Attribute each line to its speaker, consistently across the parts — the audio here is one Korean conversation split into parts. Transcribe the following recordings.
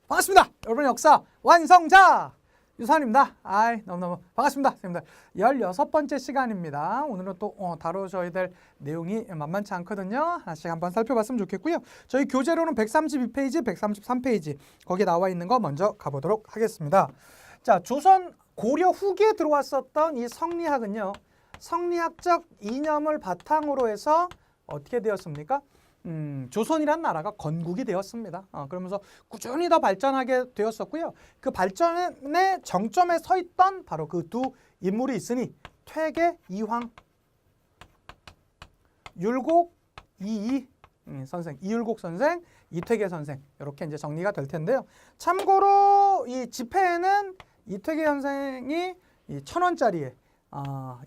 Speaker 1: 반갑습니다. 여러분의 역사 완성자 유산입니다. 너무너무 반갑습니다. 선생님들 16번째 시간입니다. 오늘은 또 다뤄줘야 될 내용이 만만치 않거든요. 하나씩 한번 살펴봤으면 좋겠고요. 저희 교재로는 132페이지, 133페이지 거기에 나와 있는 거 먼저 가보도록 하겠습니다. 자, 조선 고려 후기에 들어왔었던 이 성리학은요. 성리학적 이념을 바탕으로 해서 어떻게 되었습니까? 조선이라는 나라가 건국이 되었습니다. 그러면서 꾸준히 더 발전하게 되었었고요. 그 발전의 정점에 서 있던 바로 그 두 인물이 있으니 퇴계 이황, 율곡 이이 선생, 이율곡 선생, 이퇴계 선생 이렇게 이제 정리가 될 텐데요. 참고로 이 지폐에는 이퇴계 선생이 1,000원짜리에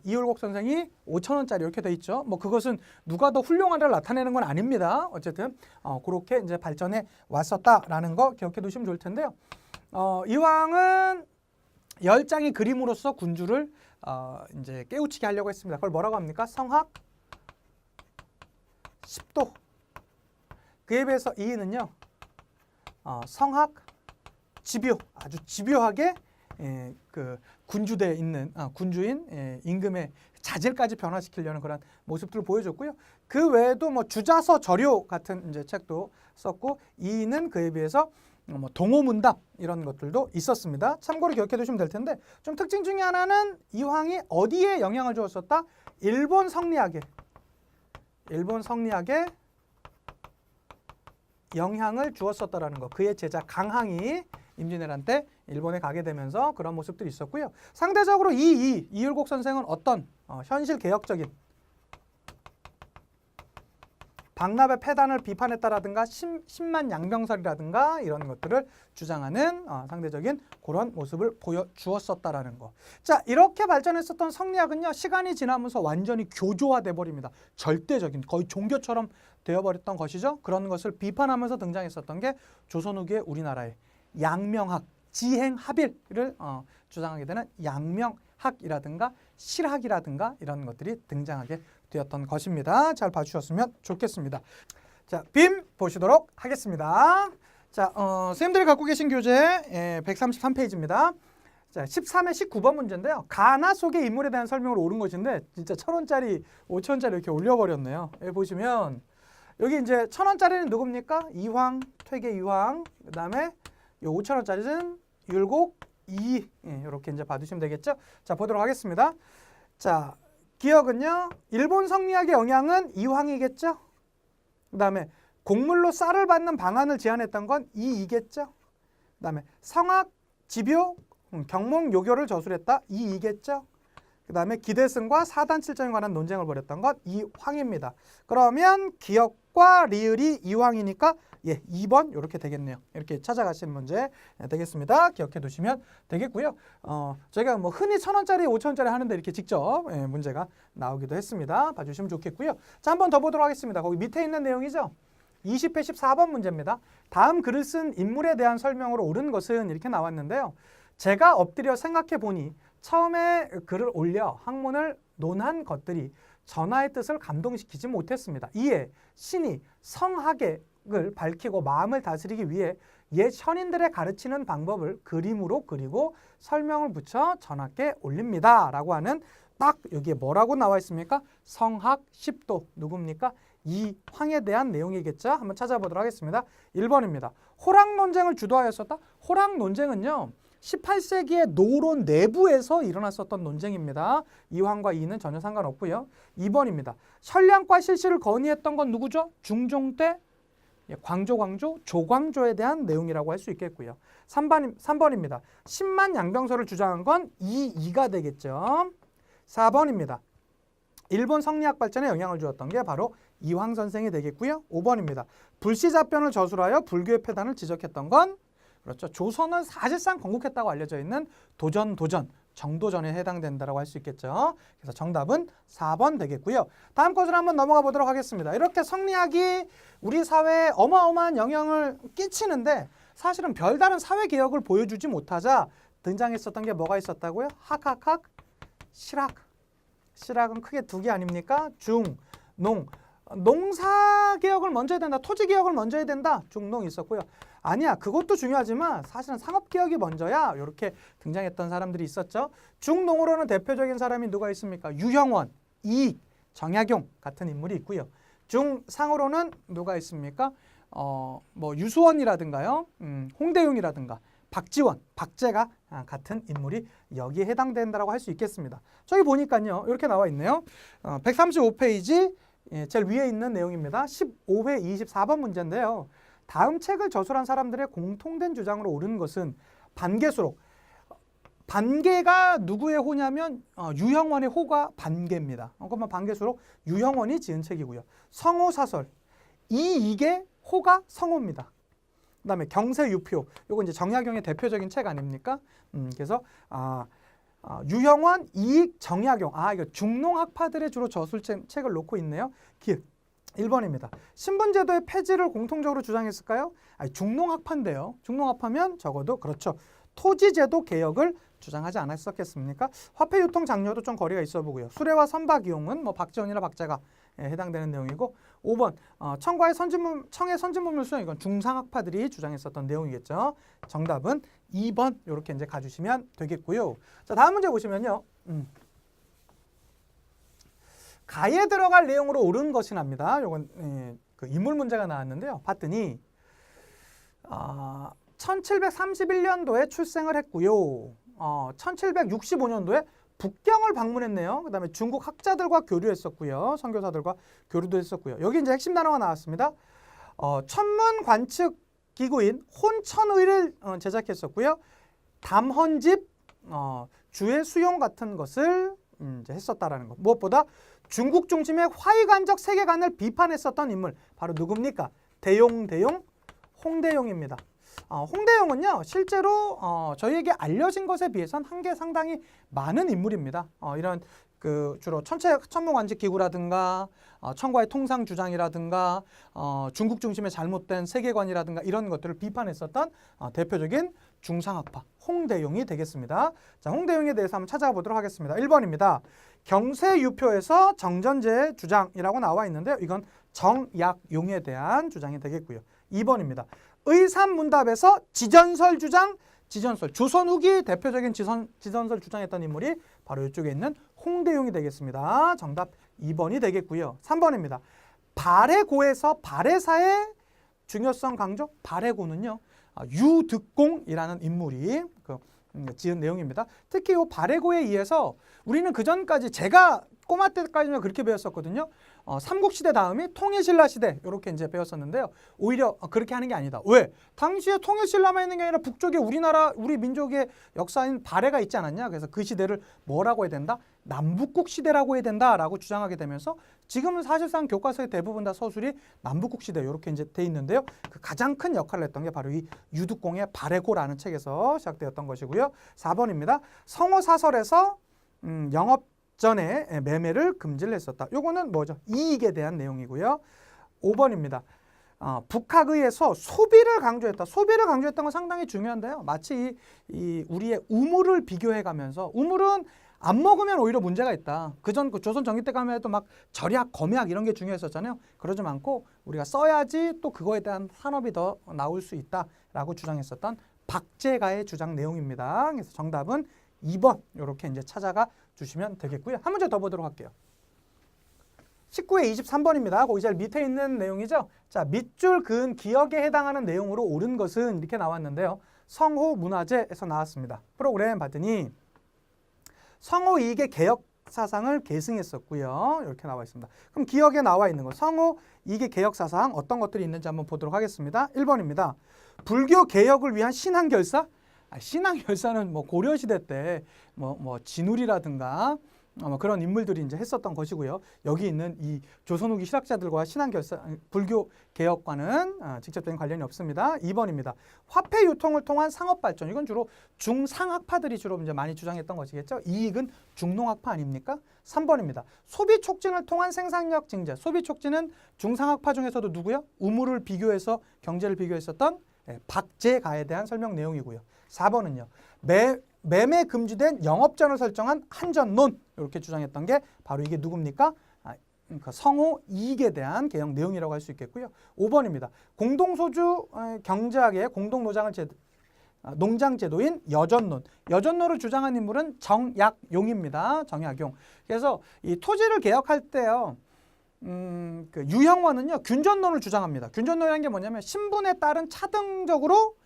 Speaker 1: 이율곡 선생이 5,000원짜리 이렇게 돼 있죠. 뭐 그것은 누가 더 훌륭하다를 나타내는 건 아닙니다. 어쨌든 그렇게 이제 발전해 왔었다라는 거 기억해 두시면 좋을 텐데요. 이황은 10장의 그림으로서 군주를 이제 깨우치게 하려고 했습니다. 그걸 뭐라고 합니까? 성학 10도. 그에 비해서 이인은요. 성학 집요. 아주 집요하게 그 군주대에 있는 군주인 임금의 자질까지 변화시키려는 그런 모습들을 보여줬고요. 그 외에도 뭐 주자서 절요 같은 이제 책도 썼고 이는 그에 비해서 뭐 동호문답 이런 것들도 있었습니다. 참고로 기억해 두시면 될 텐데 좀 특징 중에 하나는 이황이 어디에 영향을 주었었다? 일본 성리학에 영향을 주었었다라는 거. 그의 제자 강항이 임진왜란 때 일본에 가게 되면서 그런 모습들이 있었고요. 상대적으로 이율곡 선생은 어떤 현실 개혁적인 박납의 폐단을 비판했다라든가 10만 양병설이라든가 이런 것들을 주장하는 상대적인 그런 모습을 보여주었었다라는 거. 자, 이렇게 발전했었던 성리학은요. 시간이 지나면서 완전히 교조화돼 버립니다. 절대적인 거의 종교처럼 되어버렸던 것이죠. 그런 것을 비판하면서 등장했었던 게 조선 후기의 우리나라의 양명학, 지행합일을 주장하게 되는 양명학이라든가 실학이라든가 이런 것들이 등장하게 되었던 것입니다. 잘 봐주셨으면 좋겠습니다. 자, 빔 보시도록 하겠습니다. 자, 선생님들이 갖고 계신 교재 133페이지입니다. 자, 13회 19번 문제인데요. 가나 속의 인물에 대한 설명으로 옳은 것인데 진짜 1,000원짜리, 5,000원짜리 이렇게 올려버렸네요. 여기 보시면 여기 이제 1,000원짜리는 누굽니까? 이황, 퇴계 이황. 그 다음에 이 5,000원짜리는 율곡 이 이렇게 이제 봐두시면 되겠죠. 자, 보도록 하겠습니다. 자, 기억은요. 일본 성리학의 영향은 이황이겠죠. 그 다음에 곡물로 쌀을 받는 방안을 제안했던 건 이이겠죠. 그 다음에 성학, 집요, 경몽, 요교를 저술했다. 이이겠죠. 그 다음에 기대승과 사단칠정에 관한 논쟁을 벌였던 건 이황입니다. 그러면 기억과 리을이 이황이니까 2번 이렇게 되겠네요. 이렇게 찾아가시는 문제 되겠습니다. 기억해 두시면 되겠고요. 저희가 뭐 흔히 1,000원짜리, 5,000원짜리 하는데 이렇게 직접 문제가 나오기도 했습니다. 봐주시면 좋겠고요. 자, 한 번 더 보도록 하겠습니다. 거기 밑에 있는 내용이죠. 20회 14번 문제입니다. 다음 글을 쓴 인물에 대한 설명으로 옳은 것은 이렇게 나왔는데요. 제가 엎드려 생각해 보니 처음에 글을 올려 학문을 논한 것들이 전하의 뜻을 감동시키지 못했습니다. 이에 신이 성학을 밝히고 마음을 다스리기 위해 옛 현인들의 가르치는 방법을 그림으로 그리고 설명을 붙여 전하께 올립니다. 라고 하는 딱 여기에 뭐라고 나와 있습니까? 성학 10도 누굽니까? 이황에 대한 내용이겠죠. 한번 찾아보도록 하겠습니다. 1번입니다. 호랑 논쟁을 주도하였었다. 호랑 논쟁은요. 18세기의 노론 내부에서 일어났었던 논쟁입니다. 이황과 이는 전혀 상관없고요. 2번입니다. 선량과 실시를 건의했던 건 누구죠? 중종 때 광조, 조광조에 대한 내용이라고 할 수 있겠고요. 3번입니다. 10만 양병설을 주장한 건 이이가 되겠죠. 4번입니다. 일본 성리학 발전에 영향을 주었던 게 바로 이황 선생이 되겠고요. 5번입니다. 불시잡변을 저술하여 불교의 폐단을 지적했던 건 그렇죠. 조선은 사실상 건국했다고 알려져 있는 정도전에 해당된다고 할 수 있겠죠. 그래서 정답은 4번 되겠고요. 다음 것으로 한번 넘어가 보도록 하겠습니다. 이렇게 성리학이 우리 사회에 어마어마한 영향을 끼치는데 사실은 별다른 사회개혁을 보여주지 못하자 등장했었던 게 뭐가 있었다고요? 학학학, 실학. 실학은 크게 두 개 아닙니까? 중, 농. 농사개혁을 먼저 해야 된다. 토지개혁을 먼저 해야 된다. 중농 있었고요. 아니야. 그것도 중요하지만 사실은 상업개혁이 먼저야. 이렇게 등장했던 사람들이 있었죠. 중농으로는 대표적인 사람이 누가 있습니까? 유형원, 이익, 정약용 같은 인물이 있고요. 중상으로는 누가 있습니까? 뭐 유수원이라든가요. 홍대용이라든가 박지원, 박재가 같은 인물이 여기에 해당된다고 할 수 있겠습니다. 저기 보니까요. 이렇게 나와 있네요. 135페이지 제일 위에 있는 내용입니다. 15회 24번 문제인데요. 다음 책을 저술한 사람들의 공통된 주장으로 옳은 것은 반개수록. 반개가 누구의 호냐면 유형원의 호가 반개입니다. 그러면 반개수록 유형원이 지은 책이고요. 성호사설. 이익의 호가 성호입니다. 그다음에 경세유표. 요거 이제 정약용의 대표적인 책 아닙니까? 그래서 유형원, 이익, 정약용. 이거 중농학파들의 주로 저술책을 놓고 있네요. 기획. 1번입니다. 신분제도의 폐지를 공통적으로 주장했을까요? 중농학파인데요. 중농학파면 적어도 그렇죠. 토지제도 개혁을 주장하지 않았었겠습니까? 화폐유통 장려도 좀 거리가 있어 보고요. 수레와 선박 이용은 뭐 박지원이나 박재가 해당되는 내용이고 5번 청의 선진물물 수용 이건 중상학파들이 주장했었던 내용이겠죠. 정답은 2번 이렇게 이제 가주시면 되겠고요. 자, 다음 문제 보시면요. 가에 들어갈 내용으로 옳은 것이 납니다. 요건 그 인물 문제가 나왔는데요. 봤더니 1731년도에 출생을 했고요. 1765년도에 북경을 방문했네요. 그 다음에 중국 학자들과 교류했었고요. 선교사들과 교류도 했었고요. 여기 이제 핵심 단어가 나왔습니다. 천문 관측 기구인 혼천의를 제작했었고요. 담헌집, 주의 수용 같은 것을 이제 했었다라는 것. 무엇보다 중국 중심의 화이관적 세계관을 비판했었던 인물 바로 누굽니까? 대용 홍대용입니다. 홍대용은요 실제로 저희에게 알려진 것에 비해서는 한계 상당히 많은 인물입니다. 이런 그 주로 천문관측기구라든가 청과의 통상 주장이라든가 중국 중심의 잘못된 세계관이라든가 이런 것들을 비판했었던 대표적인 중상학파 홍대용이 되겠습니다. 자, 홍대용에 대해서 한번 찾아가 보도록 하겠습니다. 1번입니다. 경세유표에서 정전제의 주장이라고 나와 있는데요. 이건 정약용에 대한 주장이 되겠고요. 2번입니다. 의삼문답에서 지전설 주장, 조선 후기 대표적인 지전설 주장했던 인물이 바로 이쪽에 있는 홍대용이 되겠습니다. 정답 2번이 되겠고요. 3번입니다. 발해고에서 발해사의 중요성 강조, 발해고는요. 유득공이라는 인물이 지은 내용입니다. 특히 이 발해고에 의해서 우리는 그전까지 제가 꼬마 때까지는 그렇게 배웠었거든요. 삼국시대 다음이 통일신라 시대 이렇게 이제 배웠었는데요. 오히려 그렇게 하는 게 아니다. 왜? 당시에 통일신라만 있는 게 아니라 북쪽에 우리 민족의 역사인 발해가 있지 않았냐. 그래서 그 시대를 뭐라고 해야 된다? 남북국 시대라고 해야 된다라고 주장하게 되면서 지금은 사실상 교과서의 대부분 다 서술이 남북국 시대 이렇게 이제 돼 있는데요. 그 가장 큰 역할을 했던 게 바로 이 유득공의 발해고라는 책에서 시작되었던 것이고요. 4번입니다. 성호사설에서 영업 전에 매매를 금지를 했었다. 요거는 뭐죠? 이익에 대한 내용이고요. 5번입니다. 북학의에서 소비를 강조했다. 소비를 강조했던 건 상당히 중요한데요. 마치 이 우리의 우물을 비교해가면서 우물은 안 먹으면 오히려 문제가 있다. 그전 조선 전기 때 가면 해도 막 절약, 검약 이런 게 중요했었잖아요. 그러지 않고 우리가 써야지 또 그거에 대한 산업이 더 나올 수 있다라고 주장했었던 박재가의 주장 내용입니다. 그래서 정답은 2번 이렇게 이제 찾아가 주시면 되겠고요. 한 문제 더 보도록 할게요. 19회 23번입니다. 거기 제일 밑에 있는 내용이죠. 자, 밑줄 그은 기억에 해당하는 내용으로 옳은 것은 이렇게 나왔는데요. 성호문화재에서 나왔습니다. 프로그램 봤더니 성호 이익의 개혁 사상을 계승했었고요. 이렇게 나와 있습니다. 그럼 기억에 나와 있는 거 성호 이익의 개혁 사상 어떤 것들이 있는지 한번 보도록 하겠습니다. 1번입니다. 불교 개혁을 위한 신앙결사? 신앙결사는 뭐 고려시대 때 뭐 진울이라든가 그런 인물들이 이제 했었던 것이고요. 여기 있는 이 조선 후기 실학자들과 신앙결사, 불교 개혁과는 직접적인 관련이 없습니다. 2번입니다. 화폐 유통을 통한 상업 발전. 이건 주로 중상학파들이 주로 이제 많이 주장했던 것이겠죠. 이익은 중농학파 아닙니까? 3번입니다. 소비 촉진을 통한 생산력 증대. 소비 촉진은 중상학파 중에서도 누구요? 우물을 비교해서 경제를 비교했었던 박재가에 대한 설명 내용이고요. 4번은요. 매매 금지된 영업전을 설정한 한전론 이렇게 주장했던 게 바로 이게 누굽니까? 그러니까 성호 이익에 대한 개혁 내용이라고 할 수 있겠고요. 5번입니다. 공동소주 경제학의 공동노장을 농장제도인 여전론. 여전론을 주장한 인물은 정약용입니다. 정약용. 그래서 이 토지를 개혁할 때요. 그 유형원은요. 균전론을 주장합니다. 균전론이라는 게 뭐냐면 신분에 따른 차등적으로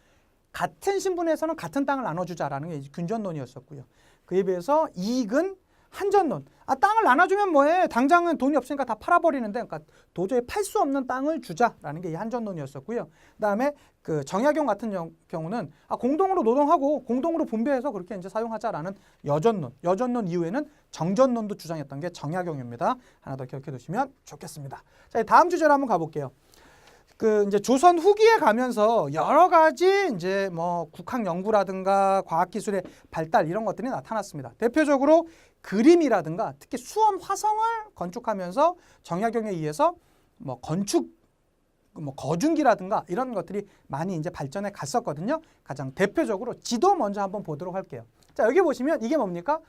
Speaker 1: 같은 신분에서는 같은 땅을 나눠주자라는 게 균전론이었었고요. 그에 비해서 이익은 한전론. 땅을 나눠주면 뭐해? 당장은 돈이 없으니까 다 팔아버리는데, 그러니까 도저히 팔 수 없는 땅을 주자라는 게 이 한전론이었었고요. 그다음에 그 정약용 같은 경우는 공동으로 노동하고 공동으로 분배해서 그렇게 이제 사용하자라는 여전론. 여전론 이후에는 정전론도 주장했던 게 정약용입니다. 하나 더 기억해 두시면 좋겠습니다. 자, 다음 주제로 한번 가볼게요. 그 이제 조선 후기에 가면서 여러 가지 이제 뭐 국학 연구라든가 과학 기술의 발달 이런 것들이 나타났습니다. 대표적으로 그림이라든가 특히 수험 화성을 건축하면서 정약용에 의해서 뭐 건축 뭐 거중기라든가 이런 것들이 많이 이제 발전해 갔었거든요. 가장 대표적으로 지도 먼저 한번 보도록 할게요. 자, 여기 보시면 이게 뭡니까?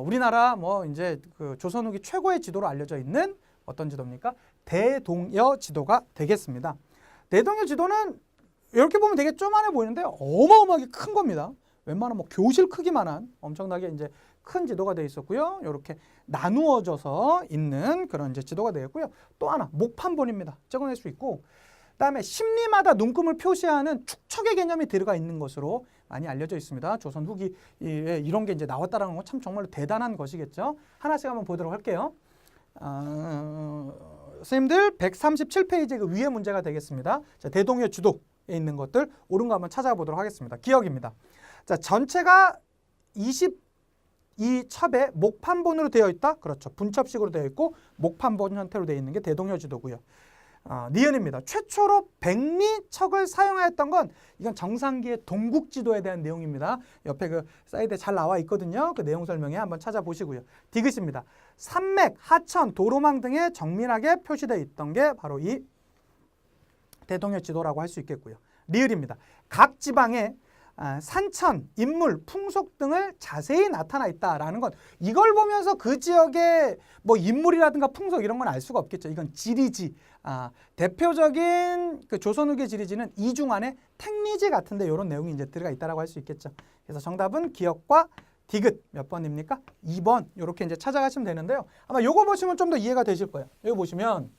Speaker 1: 우리나라 뭐 이제 그 조선 후기 최고의 지도로 알려져 있는 어떤 지도입니까? 대동여 지도가 되겠습니다. 대동여 지도는 이렇게 보면 되게 쪼만해 보이는데 어마어마하게 큰 겁니다. 웬만한 뭐 교실 크기만한 엄청나게 이제 큰 지도가 되어 있었고요. 이렇게 나누어져서 있는 그런 이제 지도가 되었고요. 또 하나 목판본입니다. 찍어낼 수 있고, 그다음에 심리마다 눈금을 표시하는 축척의 개념이 들어가 있는 것으로 많이 알려져 있습니다. 조선 후기에 이런 게 이제 나왔다라는 건 참 정말로 대단한 것이겠죠. 하나씩 한번 보도록 할게요. 선생님들 137페이지 그 위에 문제가 되겠습니다. 자, 대동여 지도에 있는 것들 옳은 거 한번 찾아보도록 하겠습니다. 기억입니다. 자, 전체가 22첩에 목판본으로 되어 있다. 그렇죠. 분첩식으로 되어 있고 목판본 형태로 되어 있는 게 대동여 지도고요. 니은입니다. 최초로 백리척을 사용하였던 건 이건 정상기의 동국지도에 대한 내용입니다. 옆에 그 사이드에 잘 나와 있거든요. 그 내용 설명에 한번 찾아보시고요. 디귿입니다. 산맥, 하천, 도로망 등에 정밀하게 표시되어 있던 게 바로 이 대동여 지도라고 할 수 있겠고요. 리을입니다. 각 지방에 산천, 인물, 풍속 등을 자세히 나타나 있다라는 것. 이걸 보면서 그 지역의 뭐 인물이라든가 풍속 이런 건 알 수가 없겠죠. 이건 지리지. 대표적인 그 조선 후기 지리지는 이중안의 택리지 같은데 이런 내용이 이제 들어가 있다라고 할 수 있겠죠. 그래서 정답은 기억과 디귿 몇 번입니까? 2번 이렇게 이제 찾아가시면 되는데요. 아마 요거 보시면 좀 더 이해가 되실 거예요. 여기 보시면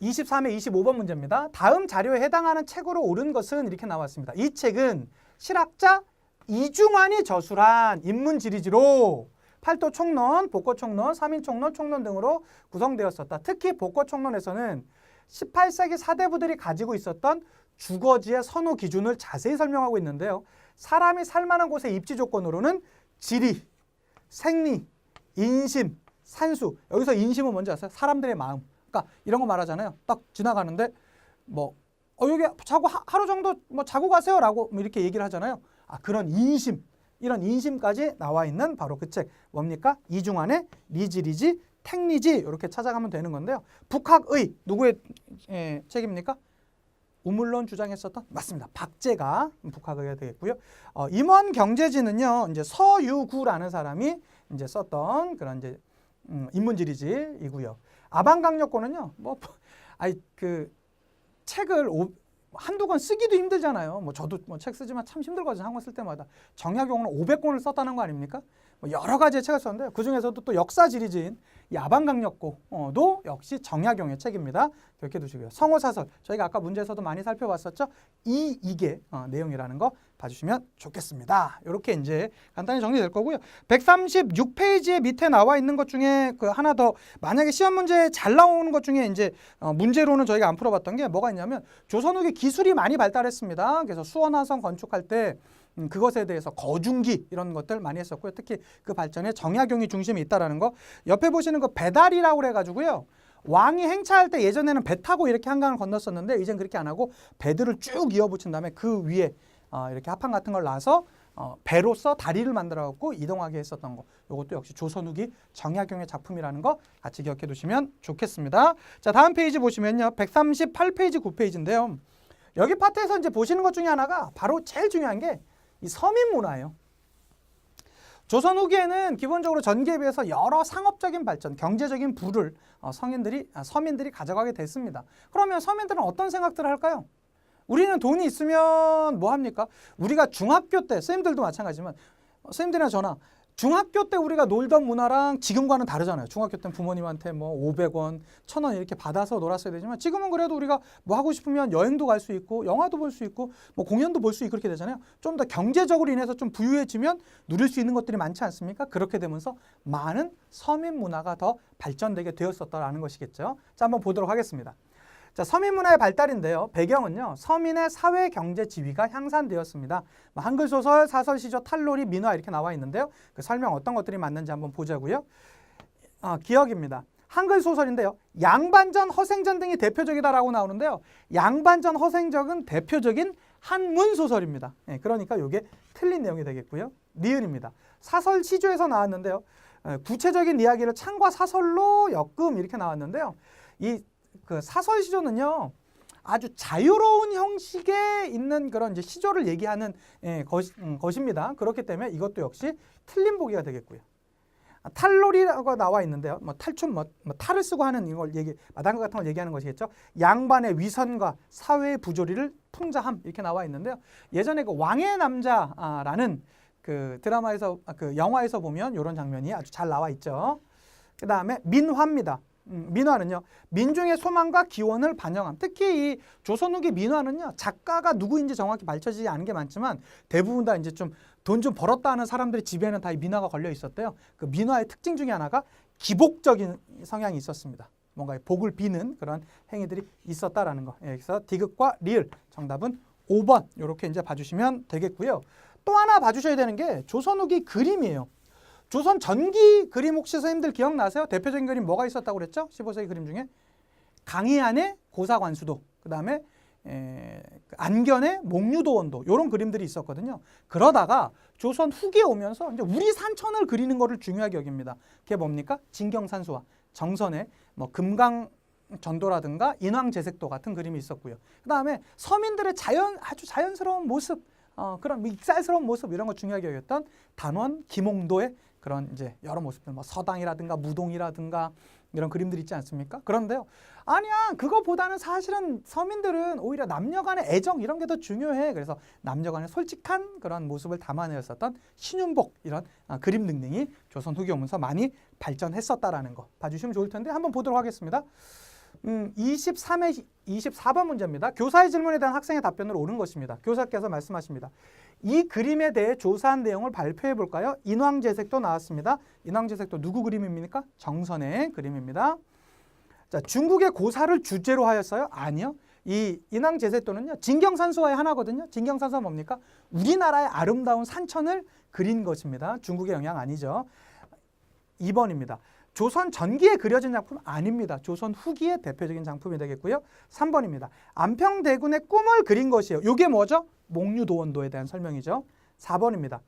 Speaker 1: 23회 25번 문제입니다. 다음 자료에 해당하는 책으로 옳은 것은 이렇게 나왔습니다. 이 책은 실학자 이중환이 저술한 인문지리지로 팔도총론, 복고총론, 삼인총론, 총론 등으로 구성되었었다. 특히 복고총론에서는 18세기 사대부들이 가지고 있었던 주거지의 선호 기준을 자세히 설명하고 있는데요. 사람이 살만한 곳의 입지 조건으로는 지리, 생리, 인심, 산수. 여기서 인심은 뭔지 아세요? 사람들의 마음. 그러니까 이런 거 말하잖아요. 딱 지나가는데 뭐 여기 자고 하루 정도 뭐 자고 가세요라고 뭐 이렇게 얘기를 하잖아요. 그런 인심, 이런 인심까지 나와 있는 바로 그 책 뭡니까? 이중환의 리지리지, 택리지 이렇게 찾아가면 되는 건데요. 북학의 누구의 책입니까? 우물론 주장했었던 맞습니다. 박제가 북학의가 되겠고요. 임원 경제지는요 이제 서유구라는 사람이 이제 썼던 그런 이제 인문지리지이고요. 아방강력권은요 그 책을 한두 권 쓰기도 힘들잖아요. 뭐 저도 뭐 책 쓰지만 참 힘들거든요. 한 권 쓸 때마다. 정약용은 500권을 썼다는 거 아닙니까? 뭐 여러 가지의 책을 썼는데 그 중에서도 또 역사 지리지인 이 아방강력고도 역시 정약용의 책입니다. 기억해 두시고요. 성호사설 저희가 아까 문제에서도 많이 살펴봤었죠. 이게 내용이라는 거 봐주시면 좋겠습니다. 이렇게 이제 간단히 정리될 거고요. 136페이지에 밑에 나와 있는 것 중에 그 하나 더 만약에 시험 문제에 잘 나오는 것 중에 이제 문제로는 저희가 안 풀어봤던 게 뭐가 있냐면 조선 후기 기술이 많이 발달했습니다. 그래서 수원화성 건축할 때 그것에 대해서 거중기 이런 것들 많이 했었고요. 특히 그 발전에 정약용이 중심이 있다라는 거. 옆에 보시는 거 배달이라고 그래가지고요. 왕이 행차할 때 예전에는 배 타고 이렇게 한강을 건넜었는데 이젠 그렇게 안 하고 배들을 쭉 이어붙인 다음에 그 위에 이렇게 합판 같은 걸 놔서 배로서 다리를 만들어 갖고 이동하게 했었던 거. 이것도 역시 조선 후기 정약용의 작품이라는 거 같이 기억해 두시면 좋겠습니다. 자, 다음 페이지 보시면요. 138페이지 9페이지인데요. 여기 파트에서 이제 보시는 것 중에 하나가 바로 제일 중요한 게 이 서민 문화예요. 조선 후기에는 기본적으로 전기에 비해서 여러 상업적인 발전, 경제적인 부를 서민들이 가져가게 됐습니다. 그러면 서민들은 어떤 생각들을 할까요? 우리는 돈이 있으면 뭐 합니까? 우리가 중학교 때, 선생님들도 마찬가지지만 선생님들이나 저나 중학교 때 우리가 놀던 문화랑 지금과는 다르잖아요. 중학교 때는 부모님한테 뭐 500원, 1000원 이렇게 받아서 놀았어야 되지만 지금은 그래도 우리가 뭐 하고 싶으면 여행도 갈 수 있고 영화도 볼 수 있고 뭐 공연도 볼 수 있고 그렇게 되잖아요. 좀 더 경제적으로 인해서 좀 부유해지면 누릴 수 있는 것들이 많지 않습니까? 그렇게 되면서 많은 서민 문화가 더 발전되게 되었었다라는 것이겠죠. 자, 한번 보도록 하겠습니다. 자, 서민 문화의 발달인데요. 배경은요. 서민의 사회 경제 지위가 향상되었습니다. 한글 소설, 사설, 시조, 탈놀이, 민화 이렇게 나와 있는데요. 그 설명 어떤 것들이 맞는지 한번 보자고요. 기억입니다. 한글 소설인데요. 양반전, 허생전 등이 대표적이다라고 나오는데요. 양반전, 허생전은 대표적인 한문 소설입니다. 그러니까 이게 틀린 내용이 되겠고요. 니은입니다. 사설, 시조에서 나왔는데요. 구체적인 이야기를 창과 사설로 엮음 이렇게 나왔는데요. 그 사설 시조는요 아주 자유로운 형식에 있는 그런 이제 시조를 얘기하는 것입니다. 그렇기 때문에 이것도 역시 틀린 보기가 되겠고요. 탈놀이라고 나와 있는데요. 뭐 탈춤, 뭐 탈을 쓰고 하는 이걸 마당과 같은 걸 얘기하는 것이겠죠. 양반의 위선과 사회의 부조리를 풍자함 이렇게 나와 있는데요. 예전에 그 왕의 남자라는 그 드라마에서 그 영화에서 보면 이런 장면이 아주 잘 나와 있죠. 그 다음에 민화입니다. 민화는요 민중의 소망과 기원을 반영한, 특히 이 조선 후기 민화는요 작가가 누구인지 정확히 밝혀지지 않은 게 많지만 대부분 다 이제 좀 돈 좀 벌었다 하는 사람들의 집에는 다 이 민화가 걸려 있었대요. 그 민화의 특징 중에 하나가 기복적인 성향이 있었습니다. 뭔가 복을 비는 그런 행위들이 있었다라는 거. 그래서 디귿과 리을 정답은 5번 이렇게 이제 봐주시면 되겠고요. 또 하나 봐주셔야 되는 게 조선 후기 그림이에요. 조선 전기 그림 혹시 선생님들 기억나세요? 대표적인 그림 뭐가 있었다고 그랬죠? 15세기 그림 중에 강희안의 고사관수도, 그 다음에 안견의 목류도원도 이런 그림들이 있었거든요. 그러다가 조선 후기에 오면서 이제 우리 산천을 그리는 거를 중요하게 여깁니다. 그게 뭡니까? 진경산수화, 정선의 뭐 금강전도라든가 인왕제색도 같은 그림이 있었고요. 그 다음에 서민들의 아주 자연스러운 모습, 그런 믹살스러운 모습 이런 거 중요하게 여겼던 단원 김홍도의 그런 이제 여러 모습들, 뭐 서당이라든가 무동이라든가 이런 그림들이 있지 않습니까? 그런데요, 아니야, 그거보다는 사실은 서민들은 오히려 남녀간의 애정 이런 게 더 중요해. 그래서 남녀간의 솔직한 그런 모습을 담아내었었던 신윤복 이런 그림 등등이 조선 후기 오면서 많이 발전했었다라는 거 봐주시면 좋을 텐데 한번 보도록 하겠습니다. 24번 문제입니다. 교사의 질문에 대한 학생의 답변으로 옳은 것입니다. 교사께서 말씀하십니다. 이 그림에 대해 조사한 내용을 발표해 볼까요? 인왕제색도 나왔습니다. 인왕제색도 누구 그림입니까? 정선의 그림입니다. 자, 중국의 고사를 주제로 하였어요? 아니요. 이 인왕제색도는요, 진경산수화의 하나거든요. 진경산수화 뭡니까? 우리나라의 아름다운 산천을 그린 것입니다. 중국의 영향 아니죠. 2번입니다. 조선 전기에 그려진 작품 아닙니다. 조선 후기의 대표적인 작품이 되겠고요. 3번입니다. 안평대군의 꿈을 그린 것이에요. 이게 뭐죠? 목류도원도에 대한 설명이죠. 4번입니다.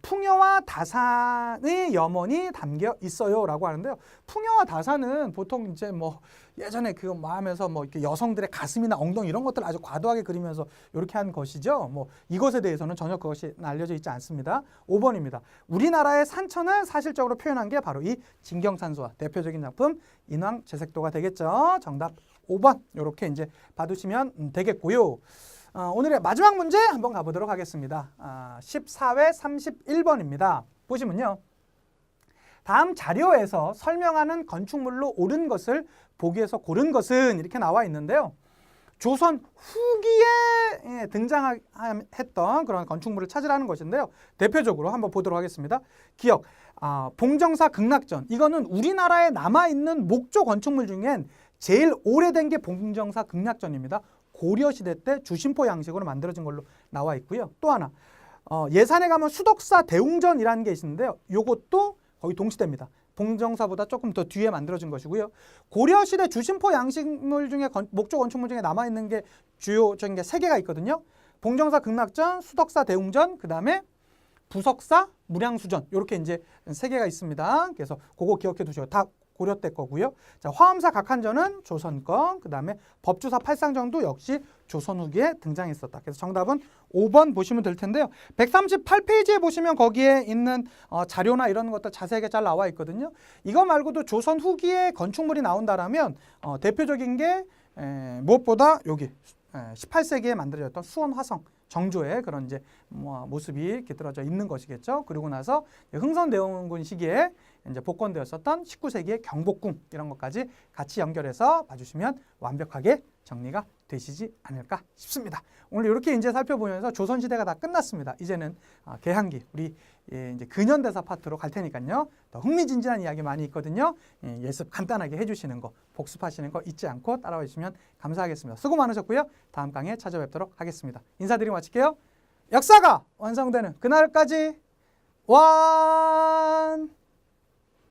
Speaker 1: 풍요와 다산의 염원이 담겨 있어요 라고 하는데요. 풍요와 다산은 보통 이제 뭐 예전에 그거 뭐 하면서 뭐 이렇게 여성들의 가슴이나 엉덩이 이런 것들을 아주 과도하게 그리면서 이렇게 한 것이죠. 뭐 이것에 대해서는 전혀 그것이 알려져 있지 않습니다. 5번입니다. 우리나라의 산천을 사실적으로 표현한 게 바로 이 진경산수화 대표적인 작품 인왕제색도가 되겠죠. 정답 5번 이렇게 이제 봐두시면 되겠고요. 오늘의 마지막 문제 한번 가보도록 하겠습니다. 14회 31번입니다. 보시면요. 다음 자료에서 설명하는 건축물로 옳은 것을 보기에서 고른 것은 이렇게 나와 있는데요. 조선 후기에 등장했던 그런 건축물을 찾으라는 것인데요. 대표적으로 한번 보도록 하겠습니다. 기억, 봉정사 극락전. 이거는 우리나라에 남아있는 목조 건축물 중엔 제일 오래된 게 봉정사 극락전입니다. 고려시대 때 주심포 양식으로 만들어진 걸로 나와 있고요. 또 하나, 예산에 가면 수덕사 대웅전이라는 게 있는데요. 이것도 거의 동시대입니다. 봉정사보다 조금 더 뒤에 만들어진 것이고요. 고려시대 주심포 양식물 중에 목조 건축물 중에 남아있는 게 주요적인 게 3개가 있거든요. 봉정사 극락전, 수덕사 대웅전, 그 다음에 부석사 무량수전 이렇게 이제 3개가 있습니다. 그래서 그거 기억해 두시고 다 고려 때 거고요. 자, 화엄사 각한전은 조선 거, 그 다음에 법주사 팔상정도 역시 조선 후기에 등장했었다. 그래서 정답은 5번 보시면 될 텐데요. 138페이지에 보시면 거기에 있는 자료나 이런 것들 자세하게 잘 나와 있거든요. 이거 말고도 조선 후기에 건축물이 나온다라면 대표적인 게 무엇보다 여기 18세기에 만들어졌던 수원 화성 정조의 그런 이제 모습이 깃들어져 있는 것이겠죠. 그리고 나서 흥선대원군 시기에 이제 복권되었었던 19세기의 경복궁 이런 것까지 같이 연결해서 봐주시면 완벽하게 정리가 되시지 않을까 싶습니다. 오늘 이렇게 이제 살펴보면서 조선시대가 다 끝났습니다. 이제는 개항기 우리 이제 근현대사 파트로 갈 테니까요. 더 흥미진진한 이야기 많이 있거든요. 예습 간단하게 해주시는 거 복습하시는 거 잊지 않고 따라와 주시면 감사하겠습니다. 수고 많으셨고요. 다음 강의에 찾아뵙도록 하겠습니다. 인사드리고 마칠게요. 역사가 완성되는 그날까지 완